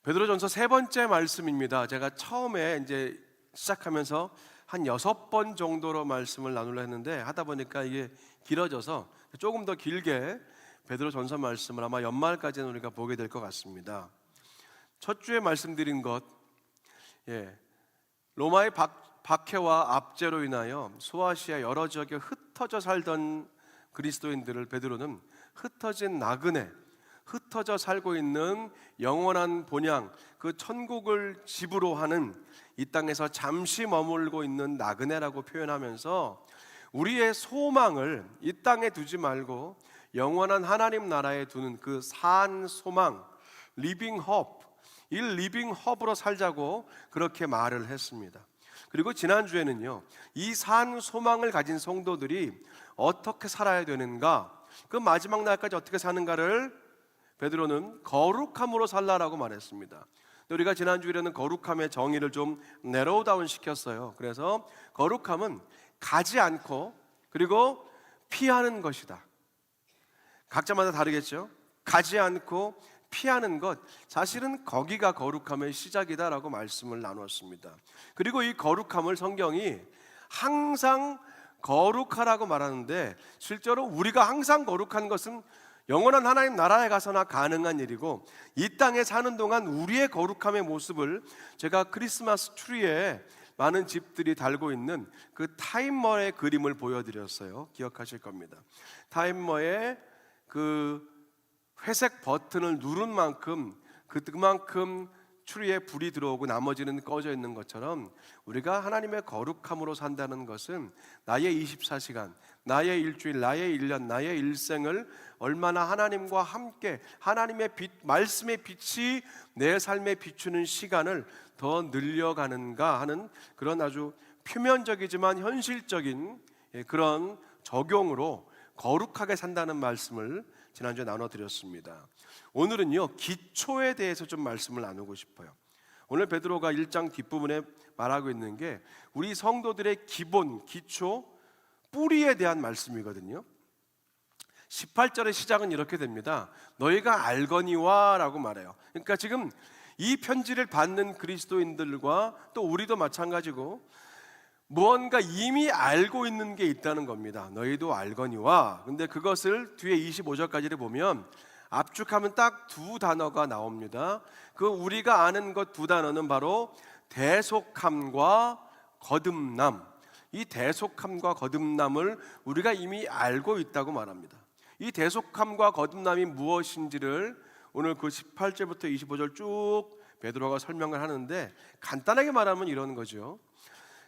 베드로전서 세 번째 말씀입니다. 제가 처음에 이제 시작하면서 한 6번 정도로 말씀을 나누려 했는데 하다 보니까 이게 길어져서 조금 더 길게 베드로전서 말씀을 아마 연말까지는 우리가 보게 될 것 같습니다. 첫 주에 말씀드린 것, 로마의 박해와 압제로 인하여 소아시아 여러 지역에 흩어져 살던 그리스도인들을 베드로는 흩어진 나그네, 흩어져 살고 있는 영원한 본향, 그 천국을 집으로 하는 이 땅에서 잠시 머물고 있는 나그네라고 표현하면서 우리의 소망을 이 땅에 두지 말고 영원한 하나님 나라에 두는 그 산 소망, 리빙 홉, 이 리빙 홉으로 살자고 그렇게 말을 했습니다. 그리고 지난주에는요, 이 산 소망을 가진 성도들이 어떻게 살아야 되는가, 그 마지막 날까지 어떻게 사는가를 베드로는 거룩함으로 살라라고 말했습니다. 우리가 지난주에는 거룩함의 정의를 좀 내로우 다운 시켰어요. 그래서 거룩함은 가지 않고 그리고 피하는 것이다. 각자마다 다르겠죠. 가지 않고 피하는 것, 사실은 거기가 거룩함의 시작이다라고 말씀을 나눴습니다. 그리고 이 거룩함을 성경이 항상 거룩하라고 말하는데, 실제로 우리가 항상 거룩한 것은 영원한 하나님 나라에 가서나 가능한 일이고, 이 땅에 사는 동안 우리의 거룩함의 모습을 제가 크리스마스 트리에 많은 집들이 달고 있는 그 타임머의 그림을 보여드렸어요. 기억하실 겁니다. 타임머의 그 회색 버튼을 누른 만큼 그만큼 추리에 불이 들어오고 나머지는 꺼져 있는 것처럼, 우리가 하나님의 거룩함으로 산다는 것은 나의 24시간, 나의 일주일, 나의 1년, 나의 일생을 얼마나 하나님과 함께 하나님의 빛, 말씀의 빛이 내 삶에 비추는 시간을 더 늘려가는가 하는 그런 아주 표면적이지만 현실적인 그런 적용으로 거룩하게 산다는 말씀을 지난주에 나눠드렸습니다. 오늘은요, 기초에 대해서 좀 말씀을 나누고 싶어요. 오늘 베드로가 1장 뒷부분에 말하고 있는 게 우리 성도들의 기본, 기초, 뿌리에 대한 말씀이거든요. 18절의 시작은 이렇게 됩니다. 너희가 알거니와 라고 말해요. 그러니까 지금 이 편지를 받는 그리스도인들과 또 우리도 마찬가지고 무언가 이미 알고 있는 게 있다는 겁니다. 너희도 알거니와. 근데 그것을 뒤에 25절까지를 보면 압축하면 딱 두 단어가 나옵니다. 그 우리가 아는 것 두 단어는 바로 대속함과 거듭남. 이 대속함과 거듭남을 우리가 이미 알고 있다고 말합니다. 이 대속함과 거듭남이 무엇인지를 오늘 그 18절부터 25절 쭉 베드로가 설명을 하는데, 간단하게 말하면 이런 거죠.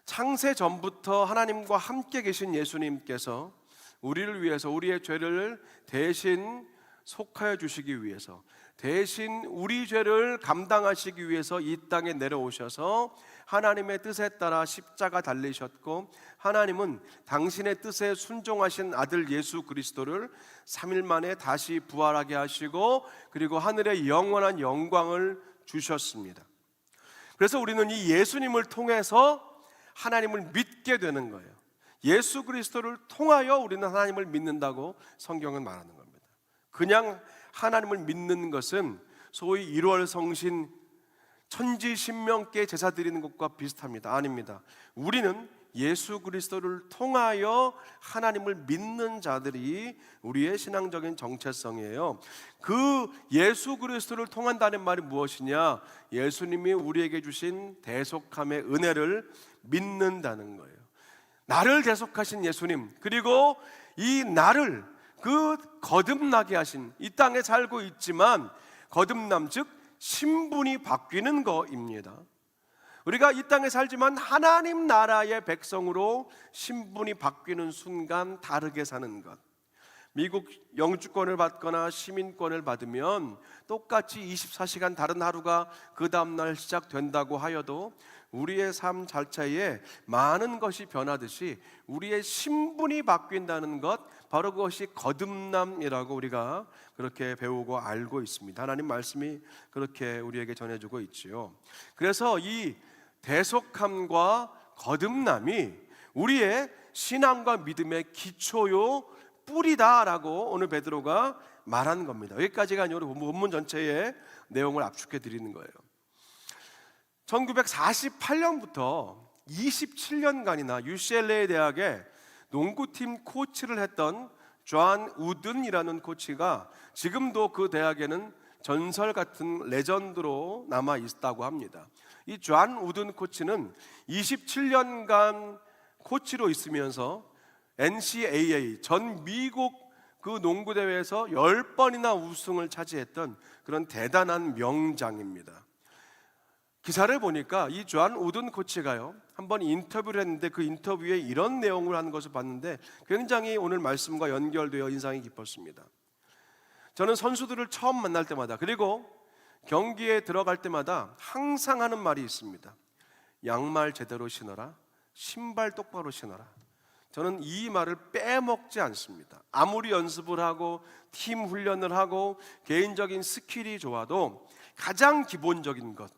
창세 전부터 하나님과 함께 계신 예수님께서 우리를 위해서, 우리의 죄를 대신 속하여 주시기 위해서, 대신 우리 죄를 감당하시기 위해서 이 땅에 내려오셔서 하나님의 뜻에 따라 십자가 달리셨고, 하나님은 당신의 뜻에 순종하신 아들 예수 그리스도를 3일 만에 다시 부활하게 하시고, 그리고 하늘의 영원한 영광을 주셨습니다. 그래서 우리는 이 예수님을 통해서 하나님을 믿게 되는 거예요. 예수 그리스도를 통하여 우리는 하나님을 믿는다고 성경은 말하는 겁니다. 그냥 하나님을 믿는 것은 소위 1월 성신 천지신명께 제사 드리는 것과 비슷합니다. 아닙니다. 우리는 예수 그리스도를 통하여 하나님을 믿는 자들이 우리의 신앙적인 정체성이에요. 그 예수 그리스도를 통한다는 말이 무엇이냐? 예수님이 우리에게 주신 대속함의 은혜를 믿는다는 거예요. 나를 대속하신 예수님, 그리고 이 나를 그 거듭나게 하신, 이 땅에 살고 있지만 거듭남, 즉 신분이 바뀌는 거입니다. 우리가 이 땅에 살지만 하나님 나라의 백성으로 신분이 바뀌는 순간 다르게 사는 것. 미국 영주권을 받거나 시민권을 받으면 똑같이 24시간 다른 하루가 그 다음날 시작된다고 하여도 우리의 삶 자체에 많은 것이 변하듯이 우리의 신분이 바뀐다는 것, 바로 그것이 거듭남이라고 우리가 그렇게 배우고 알고 있습니다. 하나님 말씀이 그렇게 우리에게 전해주고 있지요. 그래서 이 대속함과 거듭남이 우리의 신앙과 믿음의 기초요, 뿌리다라고 오늘 베드로가 말한 겁니다. 여기까지가 아니라 본문 전체의 내용을 압축해 드리는 거예요. 1948년부터 27년간이나 UCLA 대학의 농구팀 코치를 했던 존 우든이라는 코치가 지금도 그 대학에는 전설 같은 레전드로 남아 있다고 합니다. 이 존 우든 코치는 27년간 코치로 있으면서 NCAA 전 미국 그 농구 대회에서 10번이나 우승을 차지했던 그런 대단한 명장입니다. 기사를 보니까 이 존 우든 코치가요, 한번 인터뷰를 했는데 그 인터뷰에 이런 내용을 하는 것을 봤는데 굉장히 오늘 말씀과 연결되어 인상이 깊었습니다. 저는 선수들을 처음 만날 때마다, 그리고 경기에 들어갈 때마다 항상 하는 말이 있습니다. 양말 제대로 신어라, 신발 똑바로 신어라. 저는 이 말을 빼먹지 않습니다. 아무리 연습을 하고 팀 훈련을 하고 개인적인 스킬이 좋아도 가장 기본적인 것,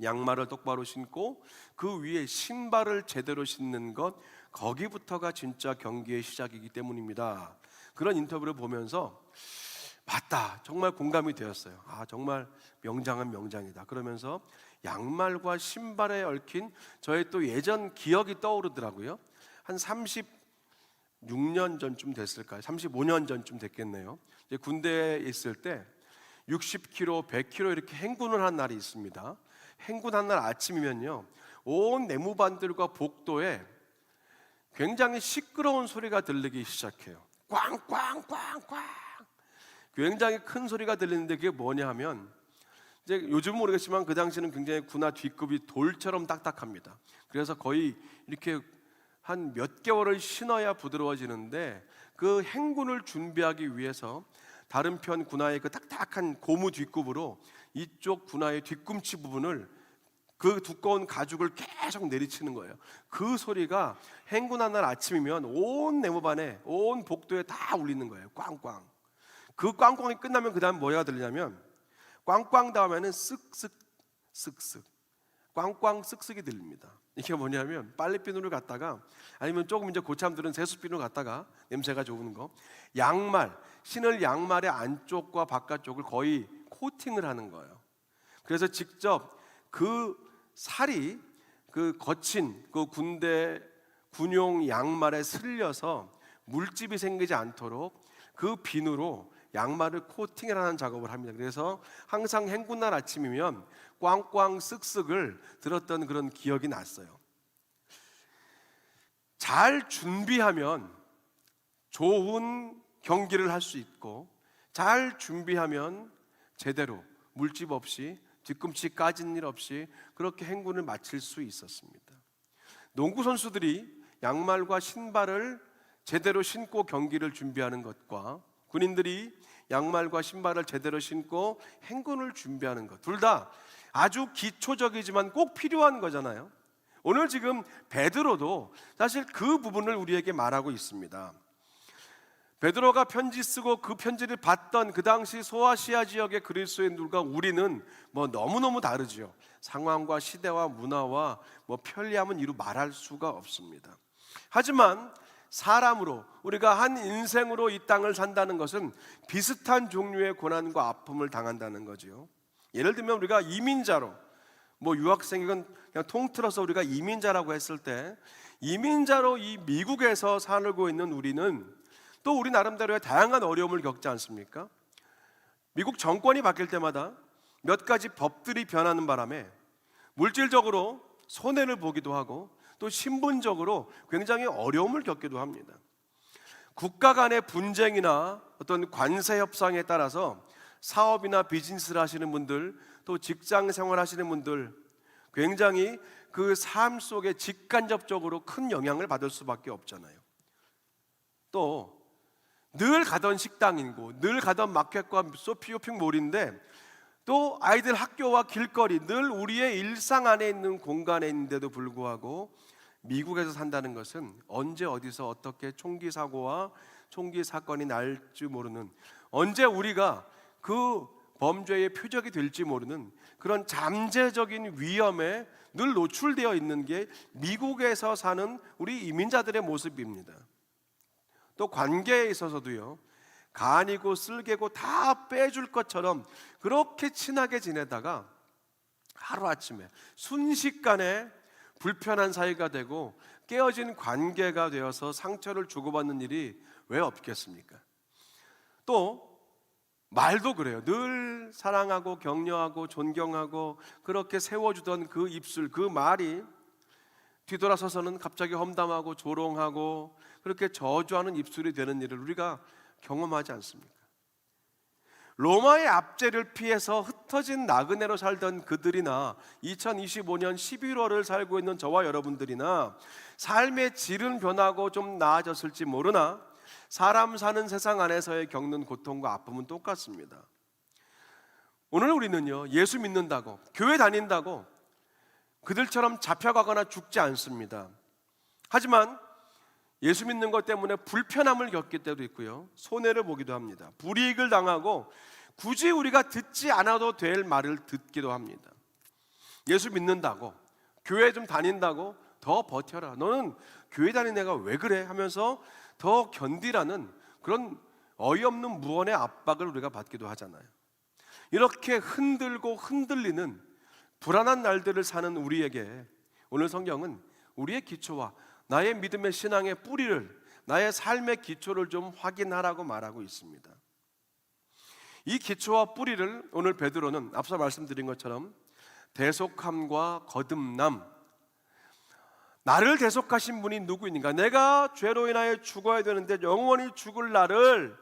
양말을 똑바로 신고 그 위에 신발을 제대로 신는 것, 거기부터가 진짜 경기의 시작이기 때문입니다. 그런 인터뷰를 보면서 맞다, 정말 공감이 되었어요. 정말 명장은 명장이다. 그러면서 양말과 신발에 얽힌 저의 또 예전 기억이 떠오르더라고요. 한 36년 전쯤 됐을까요? 35년 전쯤 됐겠네요. 이제 군대에 있을 때 60km, 100km 이렇게 행군을 한 날이 있습니다. 행군한 날 아침이면요, 온 내무반들과 복도에 굉장히 시끄러운 소리가 들리기 시작해요. 꽝꽝꽝꽝, 굉장히 큰 소리가 들리는데 그게 뭐냐 하면, 이제 요즘은 모르겠지만 그 당시는 굉장히 군화 뒷급이 돌처럼 딱딱합니다. 그래서 거의 이렇게 한 몇 개월을 신어야 부드러워지는데, 그 행군을 준비하기 위해서 다른 편 군화의 그 딱딱한 고무 뒷굽으로 이쪽 군화의 뒤꿈치 부분을, 그 두꺼운 가죽을 계속 내리치는 거예요. 그 소리가 행군한 날 아침이면 온 내무반에, 온 복도에 다 울리는 거예요. 꽝꽝. 그 꽝꽝이 끝나면 그 다음 뭐가 들리냐면, 꽝꽝 다음에는 쓱쓱 쓱쓱, 꽝꽝 쓱쓱이 들립니다. 이게 뭐냐면, 빨래비누를 갖다가, 아니면 조금 이제 고참들은 세수비누를 갖다가 냄새가 좋은 거, 양말, 신을 양말의 안쪽과 바깥쪽을 거의 코팅을 하는 거예요. 그래서 직접 그 살이 그 거친 그 군대 군용 양말에 슬려서 물집이 생기지 않도록 그 비누로 양말을 코팅을 하는 작업을 합니다. 그래서 항상 행군날 아침이면 꽝꽝 쓱쓱을 들었던 그런 기억이 났어요. 잘 준비하면 좋은 경기를 할 수 있고, 잘 준비하면 제대로 물집 없이, 뒤꿈치 까진 일 없이 그렇게 행군을 마칠 수 있었습니다. 농구 선수들이 양말과 신발을 제대로 신고 경기를 준비하는 것과 군인들이 양말과 신발을 제대로 신고 행군을 준비하는 것, 둘 다 아주 기초적이지만 꼭 필요한 거잖아요. 오늘 지금 베드로도 사실 그 부분을 우리에게 말하고 있습니다. 베드로가 편지 쓰고 그 편지를 받던 그 당시 소아시아 지역의 그리스도인들과 우리는 너무너무 다르지요. 상황과 시대와 문화와 편리함은 이루 말할 수가 없습니다. 하지만 사람으로, 우리가 한 인생으로 이 땅을 산다는 것은 비슷한 종류의 고난과 아픔을 당한다는 거죠. 예를 들면 우리가 이민자로, 유학생이건 그냥 통틀어서 우리가 이민자라고 했을 때, 이민자로 이 미국에서 살고 있는 우리는 또 우리 나름대로의 다양한 어려움을 겪지 않습니까? 미국 정권이 바뀔 때마다 몇 가지 법들이 변하는 바람에 물질적으로 손해를 보기도 하고, 또 신분적으로 굉장히 어려움을 겪기도 합니다. 국가 간의 분쟁이나 어떤 관세 협상에 따라서 사업이나 비즈니스를 하시는 분들, 또 직장 생활 하시는 분들, 굉장히 그 삶 속에 직간접적으로 큰 영향을 받을 수밖에 없잖아요. 또 늘 가던 식당이고 늘 가던 마켓과 쇼핑몰인데, 또 아이들 학교와 길거리, 늘 우리의 일상 안에 있는 공간에 있는데도 불구하고 미국에서 산다는 것은 언제 어디서 어떻게 총기 사고와 총기 사건이 날지 모르는, 언제 우리가 그 범죄의 표적이 될지 모르는 그런 잠재적인 위험에 늘 노출되어 있는 게 미국에서 사는 우리 이민자들의 모습입니다. 또 관계에 있어서도요, 간이고 쓸개고 다 빼줄 것처럼 그렇게 친하게 지내다가 하루아침에 순식간에 불편한 사이가 되고 깨어진 관계가 되어서 상처를 주고받는 일이 왜 없겠습니까? 또 말도 그래요. 늘 사랑하고 격려하고 존경하고 그렇게 세워주던 그 입술, 그 말이 뒤돌아서서는 갑자기 험담하고 조롱하고 그렇게 저주하는 입술이 되는 일을 우리가 경험하지 않습니까? 로마의 압제를 피해서 흩어진 나그네로 살던 그들이나 2025년 11월을 살고 있는 저와 여러분들이나 삶의 질은 변하고 좀 나아졌을지 모르나 사람 사는 세상 안에서의 겪는 고통과 아픔은 똑같습니다. 오늘 우리는요, 예수 믿는다고, 교회 다닌다고 그들처럼 잡혀가거나 죽지 않습니다. 하지만 예수 믿는 것 때문에 불편함을 겪을 때도 있고요, 손해를 보기도 합니다. 불이익을 당하고 굳이 우리가 듣지 않아도 될 말을 듣기도 합니다. 예수 믿는다고, 교회 좀 다닌다고 더 버텨라, 너는 교회 다니는 애가 왜 그래 하면서 더 견디라는 그런 어이없는 무언의 압박을 우리가 받기도 하잖아요. 이렇게 흔들고 흔들리는 불안한 날들을 사는 우리에게 오늘 성경은 우리의 기초와 나의 믿음의 신앙의 뿌리를, 나의 삶의 기초를 좀 확인하라고 말하고 있습니다. 이 기초와 뿌리를 오늘 베드로는 앞서 말씀드린 것처럼 대속함과 거듭남, 나를 대속하신 분이 누구인가, 내가 죄로 인하여 죽어야 되는데 영원히 죽을 나를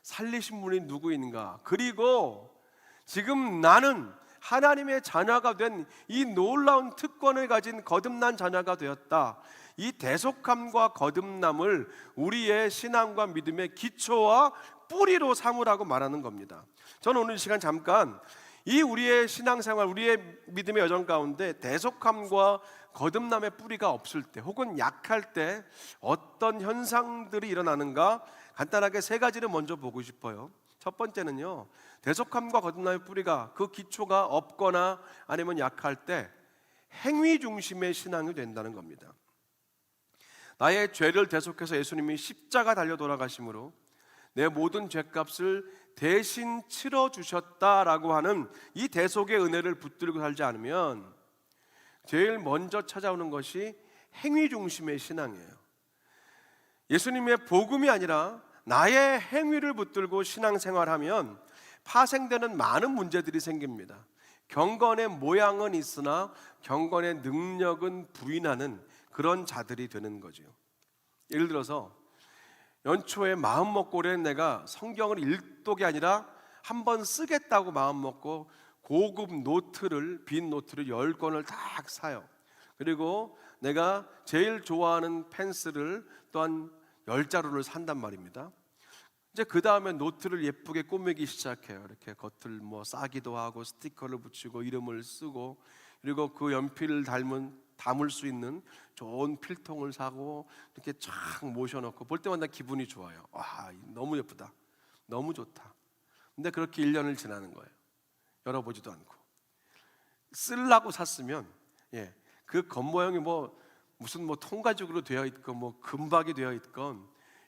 살리신 분이 누구인가, 그리고 지금 나는 하나님의 자녀가 된 이 놀라운 특권을 가진 거듭난 자녀가 되었다. 이 대속함과 거듭남을 우리의 신앙과 믿음의 기초와 뿌리로 삼으라고 말하는 겁니다. 저는 오늘 이 시간 잠깐 이 우리의 신앙생활, 우리의 믿음의 여정 가운데 대속함과 거듭남의 뿌리가 없을 때 혹은 약할 때 어떤 현상들이 일어나는가 간단하게 세 가지를 먼저 보고 싶어요. 첫 번째는요, 대속함과 거듭남의 뿌리가, 그 기초가 없거나 아니면 약할 때 행위 중심의 신앙이 된다는 겁니다. 나의 죄를 대속해서 예수님이 십자가 달려 돌아가심으로 내 모든 죄값을 대신 치러주셨다라고 하는 이 대속의 은혜를 붙들고 살지 않으면 제일 먼저 찾아오는 것이 행위 중심의 신앙이에요. 예수님의 복음이 아니라 나의 행위를 붙들고 신앙생활하면 파생되는 많은 문제들이 생깁니다. 경건의 모양은 있으나 경건의 능력은 부인하는 그런 자들이 되는 거죠. 예를 들어서 연초에 마음 먹고 그래, 내가 성경을 읽독이 아니라 한번 쓰겠다고 마음 먹고 고급 노트를, 빈 노트를 10권을 딱 사요. 그리고 내가 제일 좋아하는 펜슬을 또한 10자루를 산단 말입니다. 이제 그 다음에 노트를 예쁘게 꾸미기 시작해요. 이렇게 겉을 뭐 싸기도 하고 스티커를 붙이고 이름을 쓰고, 그리고 그 연필을 담을 수 있는 좋은 필통을 사고 이렇게 쫙 모셔놓고 볼 때마다 기분이 좋아요. 와, 너무 예쁘다, 너무 좋다. 근데 그렇게 1년을 지나는 거예요. 열어보지도 않고. 쓰려고 샀으면 그 겉모양이 무슨 통가죽으로 되어 있건 금박이 되어 있건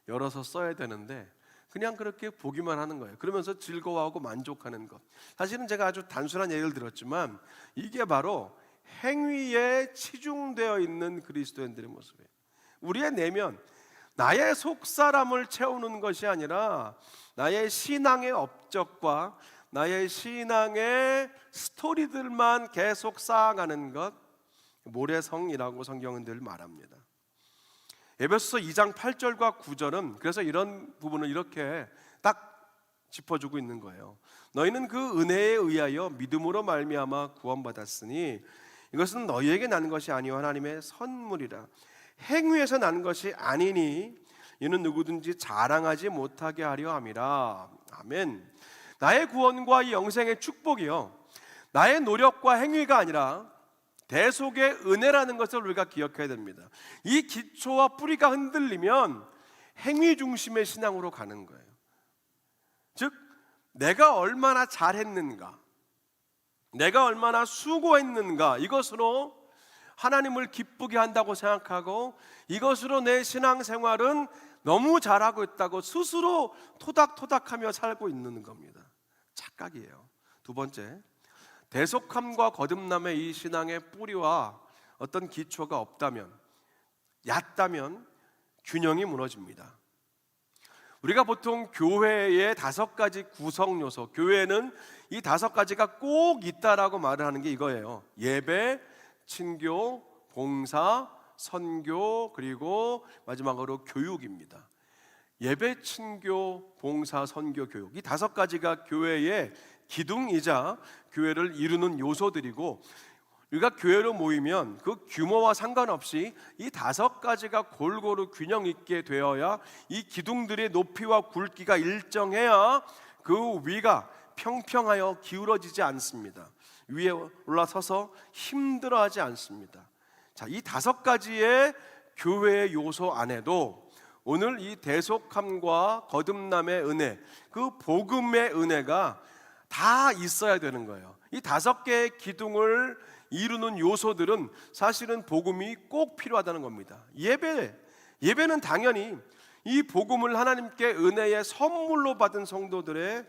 열어서 써야 되는데 그냥 그렇게 보기만 하는 거예요. 그러면서 즐거워하고 만족하는 것. 사실은 제가 아주 단순한 예를 들었지만 이게 바로 행위에 치중되어 있는 그리스도인들의 모습이에요. 우리의 내면, 나의 속사람을 채우는 것이 아니라 나의 신앙의 업적과 나의 신앙의 스토리들만 계속 쌓아가는 것, 모래성이라고 성경은 늘 말합니다. 에베소서 2장 8절과 9절은 그래서 이런 부분을 이렇게 딱 짚어주고 있는 거예요. 너희는 그 은혜에 의하여 믿음으로 말미암아 구원받았으니 이것은 너희에게 난 것이 아니요 하나님의 선물이라. 행위에서 난 것이 아니니 이는 누구든지 자랑하지 못하게 하려 함이라. 아멘. 나의 구원과 이 영생의 축복이요, 나의 노력과 행위가 아니라 대속의 은혜라는 것을 우리가 기억해야 됩니다. 이 기초와 뿌리가 흔들리면 행위 중심의 신앙으로 가는 거예요. 즉, 내가 얼마나 잘했는가, 내가 얼마나 수고했는가, 이것으로 하나님을 기쁘게 한다고 생각하고 이것으로 내 신앙생활은 너무 잘하고 있다고 스스로 토닥토닥하며 살고 있는 겁니다. 착각이에요. 두 번째, 대속함과 거듭남의 이 신앙의 뿌리와 어떤 기초가 없다면, 얕다면 균형이 무너집니다. 우리가 보통 교회의 5가지 구성 요소, 교회는 이 5가지가 꼭 있다라고 말을 하는 게 이거예요. 예배, 친교, 봉사, 선교, 그리고 마지막으로 교육입니다. 예배, 친교, 봉사, 선교, 교육, 이 5가지가 교회의 기둥이자 교회를 이루는 요소들이고, 우리가 교회로 모이면 그 규모와 상관없이 이 5가지가 골고루 균형 있게 되어야, 이 기둥들의 높이와 굵기가 일정해야 그 위가 평평하여 기울어지지 않습니다. 위에 올라서서 힘들어하지 않습니다. 자, 이 5가지의 교회의 요소 안에도 오늘 이 대속함과 거듭남의 은혜, 그 복음의 은혜가 다 있어야 되는 거예요. 이 5개의 기둥을 이루는 요소들은 사실은 복음이 꼭 필요하다는 겁니다. 예배는 당연히 이 복음을 하나님께 은혜의 선물로 받은 성도들의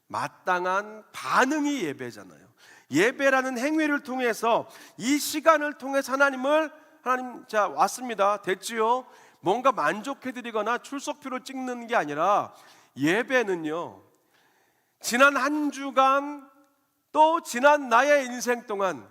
마땅한 반응이 예배잖아요. 예배라는 행위를 통해서, 이 시간을 통해서 하나님 자 왔습니다, 됐지요? 뭔가 만족해드리거나 출석표를 찍는 게 아니라, 예배는요, 지난 한 주간 또 지난 나의 인생 동안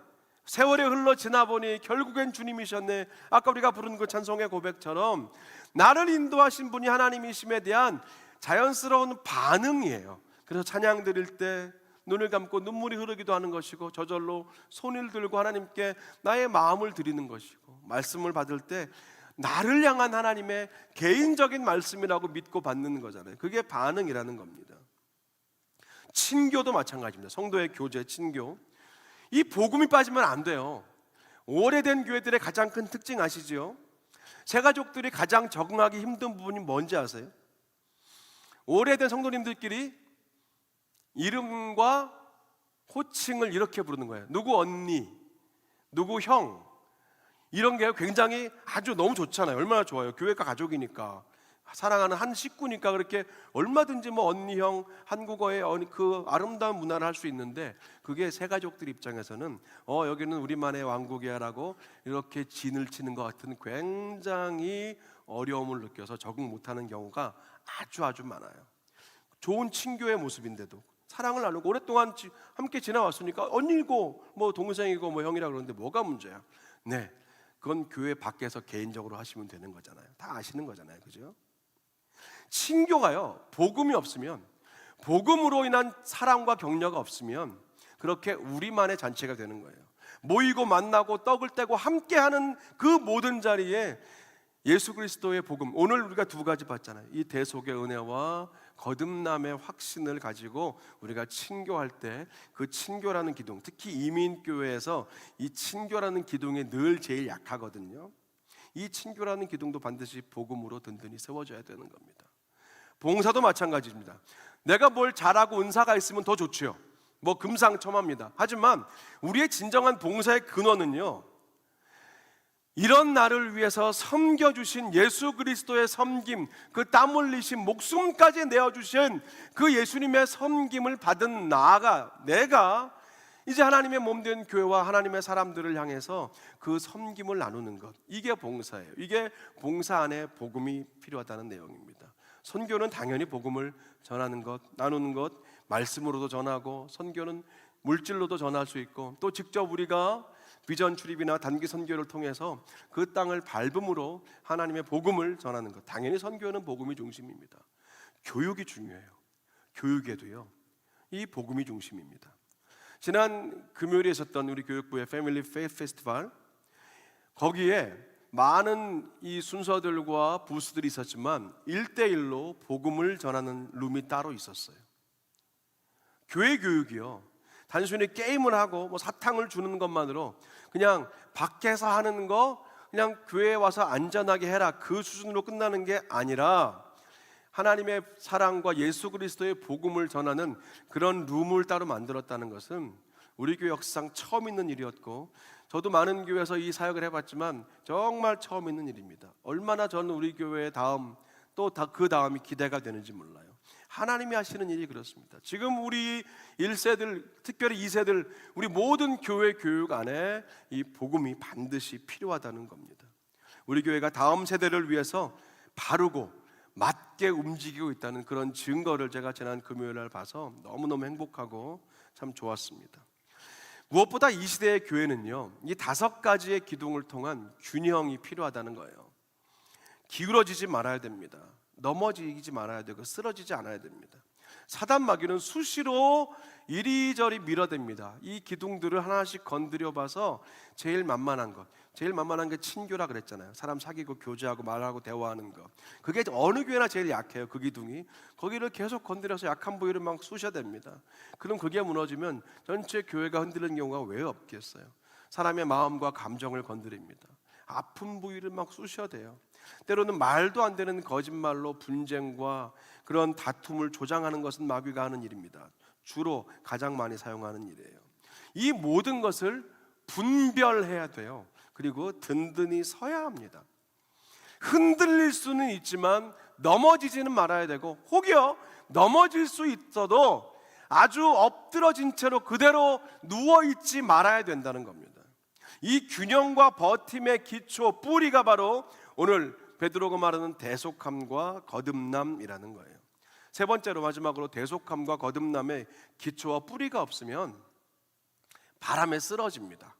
세월이 흘러 지나보니 결국엔 주님이셨네, 아까 우리가 부른 그 찬송의 고백처럼 나를 인도하신 분이 하나님이심에 대한 자연스러운 반응이에요. 그래서 찬양 드릴 때 눈을 감고 눈물이 흐르기도 하는 것이고, 저절로 손을 들고 하나님께 나의 마음을 드리는 것이고, 말씀을 받을 때 나를 향한 하나님의 개인적인 말씀이라고 믿고 받는 거잖아요. 그게 반응이라는 겁니다. 친교도 마찬가지입니다. 성도의 교제, 친교. 이 복음이 빠지면 안 돼요. 오래된 교회들의 가장 큰 특징 아시죠? 새가족들이 가장 적응하기 힘든 부분이 뭔지 아세요? 오래된 성도님들끼리 이름과 호칭을 이렇게 부르는 거예요. 누구 언니, 누구 형, 이런 게 굉장히 아주 너무 좋잖아요. 얼마나 좋아요. 교회가 가족이니까, 사랑하는 한 식구니까 그렇게 얼마든지 뭐 언니, 형, 한국어의 그 아름다운 문화를 할 수 있는데, 그게 새가족들 입장에서는 여기는 우리만의 왕국이야 라고 이렇게 진을 치는 것 같은 굉장히 어려움을 느껴서 적응 못하는 경우가 아주 많아요. 좋은 친교의 모습인데도 사랑을 나누고 오랫동안 함께 지나왔으니까 언니고 뭐 동생이고 뭐 형이라 그러는데 뭐가 문제야? 네, 그건 교회 밖에서 개인적으로 하시면 되는 거잖아요. 다 아시는 거잖아요, 그죠? 친교가요, 복음이 없으면, 복음으로 인한 사랑과 격려가 없으면 그렇게 우리만의 잔치가 되는 거예요. 모이고 만나고 떡을 떼고 함께하는 그 모든 자리에 예수 그리스도의 복음, 오늘 우리가 2가지 봤잖아요. 이 대속의 은혜와 거듭남의 확신을 가지고 우리가 친교할 때, 그 친교라는 기둥, 특히 이민교회에서 이 친교라는 기둥이 늘 제일 약하거든요. 이 친교라는 기둥도 반드시 복음으로 든든히 세워져야 되는 겁니다. 봉사도 마찬가지입니다. 내가 뭘 잘하고 은사가 있으면 더 좋죠. 뭐 금상첨화입니다. 하지만 우리의 진정한 봉사의 근원은요, 이런 나를 위해서 섬겨주신 예수 그리스도의 섬김, 그 땀 흘리신 목숨까지 내어주신 그 예수님의 섬김을 받은 내가 이제 하나님의 몸된 교회와 하나님의 사람들을 향해서 그 섬김을 나누는 것, 이게 봉사예요. 이게 봉사 안에 복음이 필요하다는 내용입니다. 선교는 당연히 복음을 전하는 것, 나누는 것, 말씀으로도 전하고, 선교는 물질로도 전할 수 있고, 또 직접 우리가 비전 출입이나 단기 선교를 통해서 그 땅을 밟음으로 하나님의 복음을 전하는 것, 당연히 선교는 복음이 중심입니다. 교육이 중요해요. 교육에도요, 이 복음이 중심입니다. 지난 금요일에 있었던 우리 교육부의 패밀리 페이스 페스티벌, 거기에 많은 이 순서들과 부스들이 있었지만 1대1로 복음을 전하는 룸이 따로 있었어요. 교회 교육이요, 단순히 게임을 하고 뭐 사탕을 주는 것만으로, 그냥 밖에서 하는 거 그냥 교회에 와서 안전하게 해라, 그 수준으로 끝나는 게 아니라 하나님의 사랑과 예수 그리스도의 복음을 전하는 그런 룸을 따로 만들었다는 것은 우리 교회 역사상 처음 있는 일이었고, 저도 많은 교회에서 이 사역을 해봤지만 정말 처음 있는 일입니다. 얼마나 저는 우리 교회의 다음, 또 그 다음이 기대가 되는지 몰라요. 하나님이 하시는 일이 그렇습니다. 지금 우리 1세들, 특별히 2세들, 우리 모든 교회 교육 안에 이 복음이 반드시 필요하다는 겁니다. 우리 교회가 다음 세대를 위해서 바르고 맞게 움직이고 있다는 그런 증거를 제가 지난 금요일 날 봐서 너무너무 행복하고 참 좋았습니다. 무엇보다 이 시대의 교회는요, 이 5가지의 기둥을 통한 균형이 필요하다는 거예요. 기울어지지 말아야 됩니다. 넘어지지 말아야 되고 쓰러지지 않아야 됩니다. 사단 마귀는 수시로 이리저리 밀어댑니다. 이 기둥들을 하나씩 건드려 봐서 제일 만만한 게 친교라 그랬잖아요. 사람 사귀고 교제하고 말하고 대화하는 것. 그게 어느 교회나 제일 약해요. 그 기둥이. 거기를 계속 건드려서 약한 부위를 막 쑤셔댑니다. 그럼 그게 무너지면 전체 교회가 흔들리는 경우가 왜 없겠어요? 사람의 마음과 감정을 건드립니다. 아픈 부위를 막 쑤셔대요. 때로는 말도 안 되는 거짓말로 분쟁과 그런 다툼을 조장하는 것은 마귀가 하는 일입니다. 주로 가장 많이 사용하는 일이에요. 이 모든 것을 분별해야 돼요. 그리고 든든히 서야 합니다. 흔들릴 수는 있지만 넘어지지는 말아야 되고, 혹여 넘어질 수 있어도 아주 엎드러진 채로 그대로 누워있지 말아야 된다는 겁니다. 이 균형과 버팀의 기초, 뿌리가 바로 오늘 베드로가 말하는 대속함과 거듭남이라는 거예요. 세 번째로, 마지막으로, 대속함과 거듭남의 기초와 뿌리가 없으면 바람에 쓰러집니다.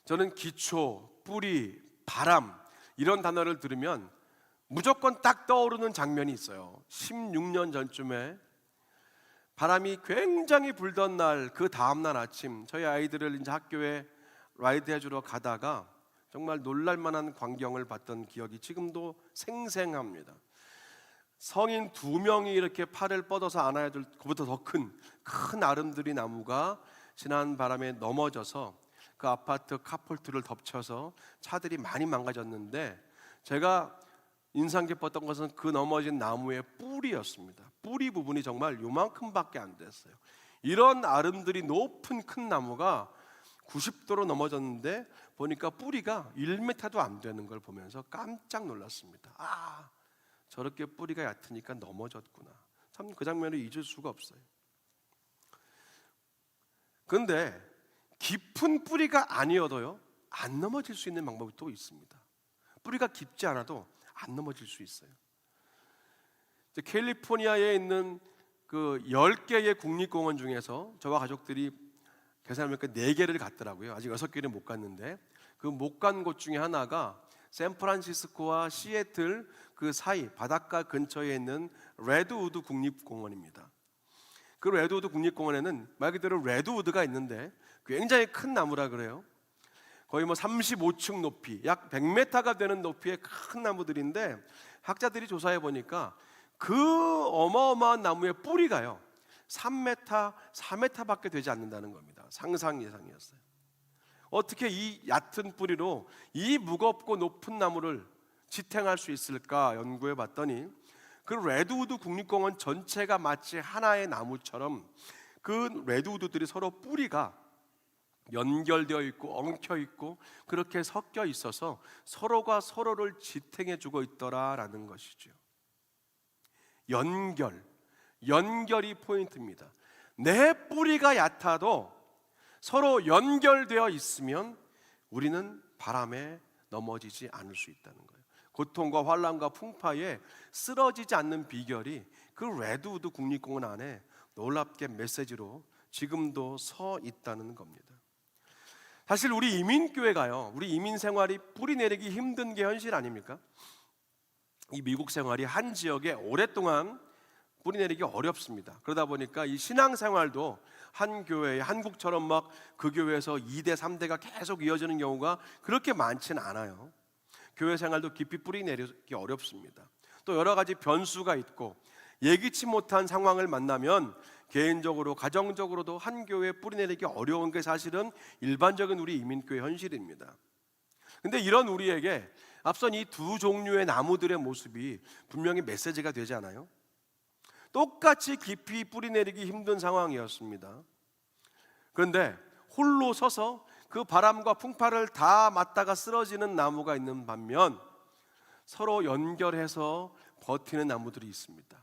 저는 기초, 뿌리, 바람 이런 단어를 들으면 무조건 딱 떠오르는 장면이 있어요. 16년 전쯤에 바람이 굉장히 불던 날, 그 다음날 아침 저희 아이들을 이제 학교에 라이드 해주러 가다가 정말 놀랄만한 광경을 봤던 기억이 지금도 생생합니다. 성인 2명이 이렇게 팔을 뻗어서 안아야 될 그보다 더 큰 아름드리 나무가 지난 바람에 넘어져서 그 아파트 카폴트를 덮쳐서 차들이 많이 망가졌는데, 제가 인상 깊었던 것은 그 넘어진 나무의 뿌리였습니다. 뿌리 부분이 정말 요만큼밖에 안 됐어요. 이런 아름드리 높은 큰 나무가 90도로 넘어졌는데 보니까 뿌리가 1m도 안 되는 걸 보면서 깜짝 놀랐습니다. 아, 저렇게 뿌리가 얕으니까 넘어졌구나. 참 그 장면을 잊을 수가 없어요. 그런데 깊은 뿌리가 아니어도요, 안 넘어질 수 있는 방법이 또 있습니다. 뿌리가 깊지 않아도 안 넘어질 수 있어요. 캘리포니아에 있는 그 10개의 국립공원 중에서 저와 가족들이 계산해보니까 4개를 갔더라고요. 아직 6개는 못 갔는데, 그 못 간 곳 중에 하나가 샌프란시스코와 시애틀 그 사이 바닷가 근처에 있는 레드우드 국립공원입니다. 그 레드우드 국립공원에는 말 그대로 레드우드가 있는데 굉장히 큰 나무라 그래요. 거의 35층 높이, 약 100m가 되는 높이의 큰 나무들인데, 학자들이 조사해 보니까 그 어마어마한 나무의 뿌리가요 3m, 4m밖에 되지 않는다는 겁니다. 상상 이상이었어요. 어떻게 이 얕은 뿌리로 이 무겁고 높은 나무를 지탱할 수 있을까 연구해 봤더니, 그 레드우드 국립공원 전체가 마치 하나의 나무처럼 그 레드우드들이 서로 뿌리가 연결되어 있고 엉켜 있고 그렇게 섞여 있어서 서로가 서로를 지탱해 주고 있더라라는 것이죠. 연결이 포인트입니다. 내 뿌리가 얕아도 서로 연결되어 있으면 우리는 바람에 넘어지지 않을 수 있다는 거예요. 고통과 환난과 풍파에 쓰러지지 않는 비결이 그 레드우드 국립공원 안에 놀랍게 메시지로 지금도 서 있다는 겁니다. 사실 우리 이민교회가요, 우리 이민 생활이 뿌리 내리기 힘든 게 현실 아닙니까? 이 미국 생활이 한 지역에 오랫동안 뿌리 내리기 어렵습니다. 그러다 보니까 이 신앙생활도 한 교회에, 한국처럼 막 그 교회에서 2대, 3대가 계속 이어지는 경우가 그렇게 많지는 않아요. 교회 생활도 깊이 뿌리 내리기 어렵습니다. 또 여러 가지 변수가 있고 예기치 못한 상황을 만나면 개인적으로, 가정적으로도 한 교회에 뿌리 내리기 어려운 게 사실은 일반적인 우리 이민교회 현실입니다. 근데 이런 우리에게 앞선 이 두 종류의 나무들의 모습이 분명히 메시지가 되지 않아요? 똑같이 깊이 뿌리 내리기 힘든 상황이었습니다. 그런데 홀로 서서 그 바람과 풍파를 다 맞다가 쓰러지는 나무가 있는 반면 서로 연결해서 버티는 나무들이 있습니다.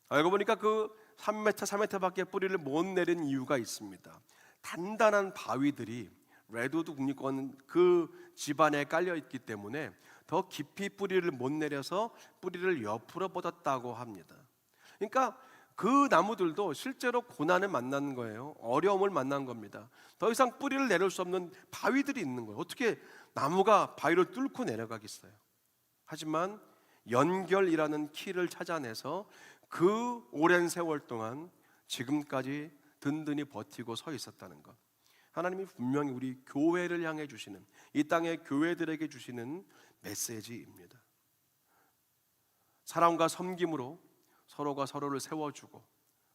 알고 보니까 그 3m, 4m밖에 뿌리를 못 내린 이유가 있습니다. 단단한 바위들이 레드우드 국립공원 그 집안에 깔려 있기 때문에 더 깊이 뿌리를 못 내려서 뿌리를 옆으로 뻗었다고 합니다. 그러니까 그 나무들도 실제로 고난을 만난 거예요. 어려움을 만난 겁니다. 더 이상 뿌리를 내릴 수 없는 바위들이 있는 거예요. 어떻게 나무가 바위를 뚫고 내려가겠어요? 하지만 연결이라는 키를 찾아내서 그 오랜 세월 동안 지금까지 든든히 버티고 서 있었다는 것. 하나님이 분명히 우리 교회를 향해 주시는, 이 땅의 교회들에게 주시는 메시지입니다. 사랑과 섬김으로 서로가 서로를 세워주고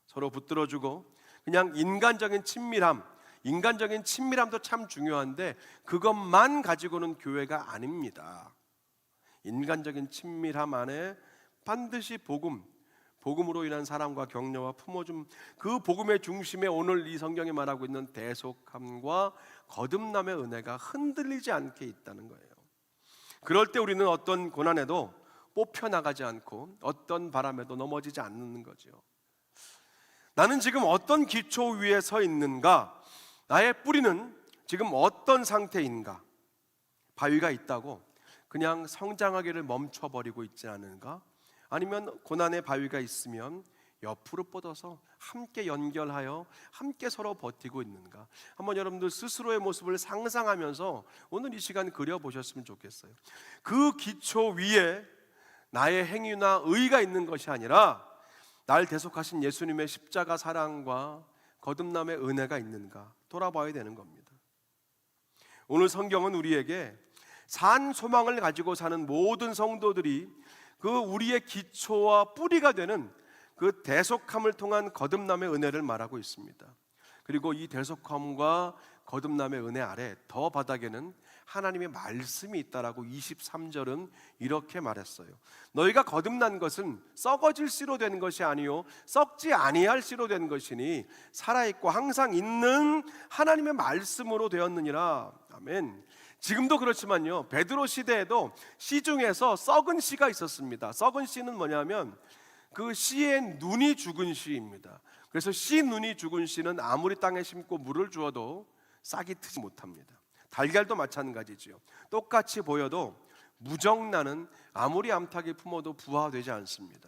서로 붙들어주고, 그냥 인간적인 친밀함도 참 중요한데 그것만 가지고는 교회가 아닙니다. 인간적인 친밀함 안에 반드시 복음으로 인한 사랑과 격려와 품어줌, 그 복음의 중심에 오늘 이 성경이 말하고 있는 대속함과 거듭남의 은혜가 흔들리지 않게 있다는 거예요. 그럴 때 우리는 어떤 고난에도 뽑혀나가지 않고 어떤 바람에도 넘어지지 않는 거죠. 나는 지금 어떤 기초 위에 서 있는가? 나의 뿌리는 지금 어떤 상태인가? 바위가 있다고 그냥 성장하기를 멈춰버리고 있지 않은가? 아니면 고난의 바위가 있으면 옆으로 뻗어서 함께 연결하여 함께 서로 버티고 있는가? 한번 여러분들 스스로의 모습을 상상하면서 오늘 이 시간 그려보셨으면 좋겠어요. 그 기초 위에 나의 행위나 의가 있는 것이 아니라 날 대속하신 예수님의 십자가 사랑과 거듭남의 은혜가 있는가 돌아봐야 되는 겁니다. 오늘 성경은 우리에게 산 소망을 가지고 사는 모든 성도들이 그 우리의 기초와 뿌리가 되는 그 대속함을 통한 거듭남의 은혜를 말하고 있습니다. 그리고 이 대속함과 거듭남의 은혜 아래 더 바닥에는 하나님의 말씀이 있다라고 23절은 이렇게 말했어요. 너희가 거듭난 것은 썩어질 씨로 된 것이 아니요 썩지 아니할 씨로 된 것이니 살아있고 항상 있는 하나님의 말씀으로 되었느니라. 아멘. 지금도 그렇지만요, 베드로 시대에도 씨 중에서 썩은 씨가 있었습니다. 썩은 씨는 뭐냐면 그 씨의 눈이 죽은 씨입니다. 그래서 씨 눈이 죽은 씨는 아무리 땅에 심고 물을 주어도 싹이 트지 못합니다. 달걀도 마찬가지지요. 똑같이 보여도 무정나는 아무리 암탉이 품어도 부화되지 않습니다.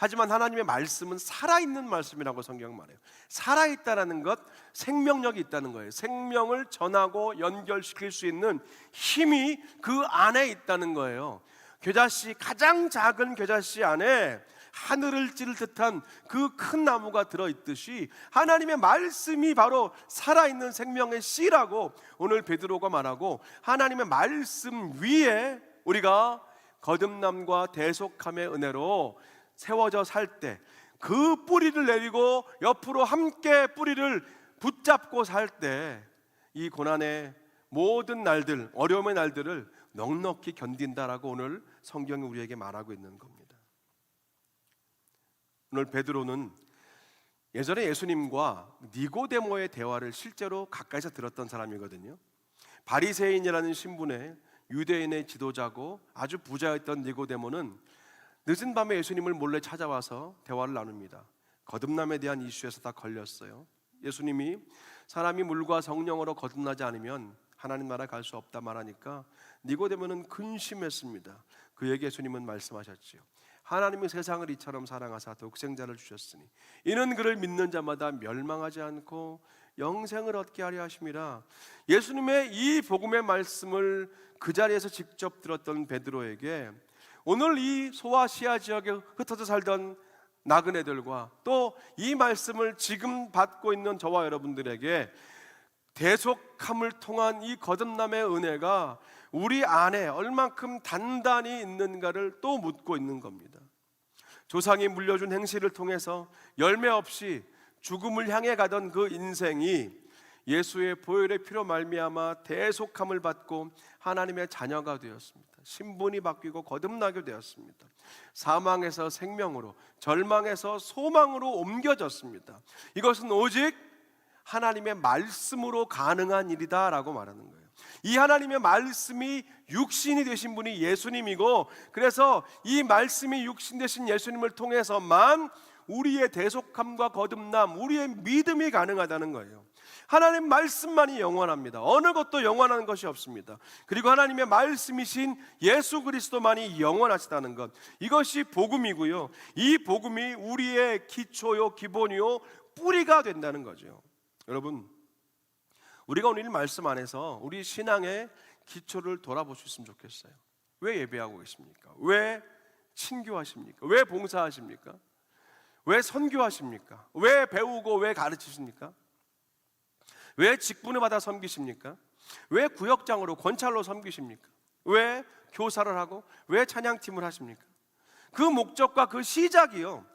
하지만 하나님의 말씀은 살아있는 말씀이라고 성경은 말해요. 살아있다는 것, 생명력이 있다는 거예요. 생명을 전하고 연결시킬 수 있는 힘이 그 안에 있다는 거예요. 겨자씨, 가장 작은 겨자씨 안에 하늘을 찌를 듯한 그 큰 나무가 들어있듯이 하나님의 말씀이 바로 살아있는 생명의 씨라고 오늘 베드로가 말하고, 하나님의 말씀 위에 우리가 거듭남과 대속함의 은혜로 세워져 살 때 그 뿌리를 내리고 옆으로 함께 뿌리를 붙잡고 살 때 이 고난의 모든 날들, 어려움의 날들을 넉넉히 견딘다라고 오늘 성경이 우리에게 말하고 있는 겁니다. 오늘 베드로는 예전에 예수님과 니고데모의 대화를 실제로 가까이서 들었던 사람이거든요. 바리새인이라는 신분의 유대인의 지도자고 아주 부자였던 니고데모는 늦은 밤에 예수님을 몰래 찾아와서 대화를 나눕니다. 거듭남에 대한 이슈에서 다 걸렸어요. 예수님이 사람이 물과 성령으로 거듭나지 않으면 하나님 나라 갈 수 없다 말하니까 니고데모는 근심했습니다. 그에게 예수님은 말씀하셨지요. 하나님이 세상을 이처럼 사랑하사 독생자를 주셨으니 이는 그를 믿는 자마다 멸망하지 않고 영생을 얻게 하려 하심이라. 예수님의 이 복음의 말씀을 그 자리에서 직접 들었던 베드로에게 오늘 이 소아시아 지역에 흩어져 살던 나그네들과 또 이 말씀을 지금 받고 있는 저와 여러분들에게 대속함을 통한 이 거듭남의 은혜가 우리 안에 얼만큼 단단히 있는가를 또 묻고 있는 겁니다. 조상이 물려준 행실을 통해서 열매 없이 죽음을 향해 가던 그 인생이 예수의 보혈의 피로 말미암아 대속함을 받고 하나님의 자녀가 되었습니다. 신분이 바뀌고 거듭나게 되었습니다. 사망에서 생명으로, 절망에서 소망으로 옮겨졌습니다. 이것은 오직 하나님의 말씀으로 가능한 일이다라고 말하는 거예요. 이 하나님의 말씀이 육신이 되신 분이 예수님이고, 그래서 이 말씀이 육신 되신 예수님을 통해서만 우리의 대속함과 거듭남, 우리의 믿음이 가능하다는 거예요. 하나님 말씀만이 영원합니다. 어느 것도 영원한 것이 없습니다. 그리고 하나님의 말씀이신 예수 그리스도만이 영원하시다는 것, 이것이 복음이고요. 이 복음이 우리의 기초요, 기본이요, 뿌리가 된다는 거죠. 여러분, 우리가 오늘 이 말씀 안에서 우리 신앙의 기초를 돌아볼 수 있으면 좋겠어요. 왜 예배하고 계십니까? 왜 친교하십니까? 왜 봉사하십니까? 왜 선교하십니까? 왜 배우고 왜 가르치십니까? 왜 직분을 받아 섬기십니까? 왜 구역장으로 권찰로 섬기십니까? 왜 교사를 하고 왜 찬양팀을 하십니까? 그 목적과 그 시작이요,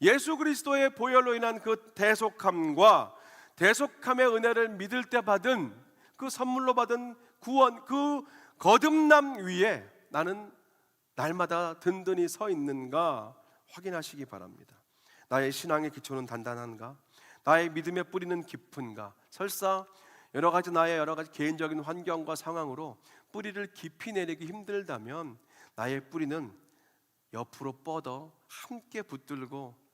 예수 그리스도의 보혈로 인한 그 대속함과 대속함의 은혜를 믿을 때 받은 그 선물로 받은 구원, 그 거듭남 위에 나는 날마다 든든히 서 있는가 확인하시기 바랍니다. 나의 신앙의 기초는 단단한가? 나의 믿음의 뿌리는 깊은가? 설사 나의 여러 가지 개인적인 환경과 상황으로 뿌리를 깊이 내리기 힘들다면 나의 뿌리는 옆으로 뻗어 함께 붙들고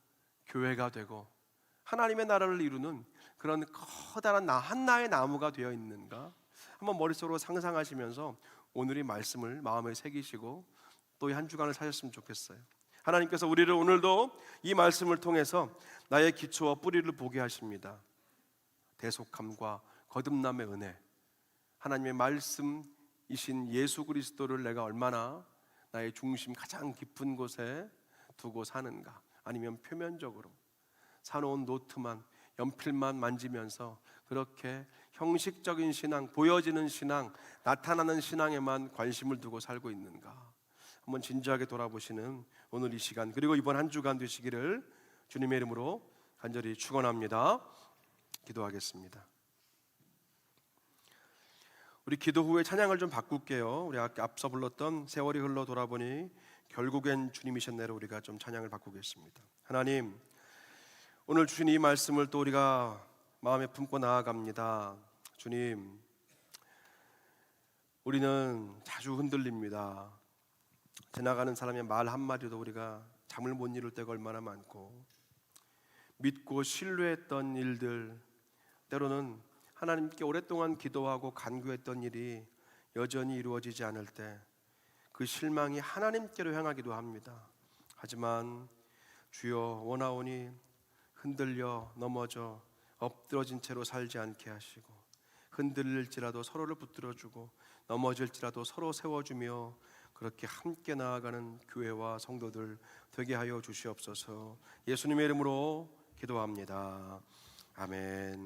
교회가 되고 하나님의 나라를 이루는 그런 커다란 한나의 나무가 되어 있는가? 한번 머릿속으로 상상하시면서 오늘의 말씀을 마음에 새기시고 또 한 주간을 사셨으면 좋겠어요. 하나님께서 우리를 오늘도 이 말씀을 통해서 나의 기초와 뿌리를 보게 하십니다. 대속함과 거듭남의 은혜, 하나님의 말씀이신 예수 그리스도를 내가 얼마나 나의 중심 가장 깊은 곳에 두고 사는가? 아니면 표면적으로 사놓은 노트만, 연필만 만지면서 그렇게 형식적인 신앙, 보여지는 신앙, 나타나는 신앙에만 관심을 두고 살고 있는가? 한번 진지하게 돌아보시는 오늘 이 시간, 그리고 이번 한 주간 되시기를 주님의 이름으로 간절히 축원합니다. 기도하겠습니다. 우리 기도 후에 찬양을 좀 바꿀게요. 우리 앞서 불렀던 세월이 흘러 돌아보니 결국엔 주님이셨네로 우리가 좀 찬양을 바꾸겠습니다. 하나님, 오늘 주신 이 말씀을 또 우리가 마음에 품고 나아갑니다. 주님, 우리는 자주 흔들립니다. 지나가는 사람의 말 한마디도 우리가 잠을 못 이룰 때가 얼마나 많고, 믿고 신뢰했던 일들, 때로는 하나님께 오랫동안 기도하고 간구했던 일이 여전히 이루어지지 않을 때 그 실망이 하나님께로 향하기도 합니다. 하지만 주여, 원하오니 흔들려 넘어져 엎드러진 채로 살지 않게 하시고, 흔들릴지라도 서로를 붙들어주고 넘어질지라도 서로 세워주며 그렇게 함께 나아가는 교회와 성도들 되게 하여 주시옵소서. 예수님의 이름으로 기도합니다. 아멘.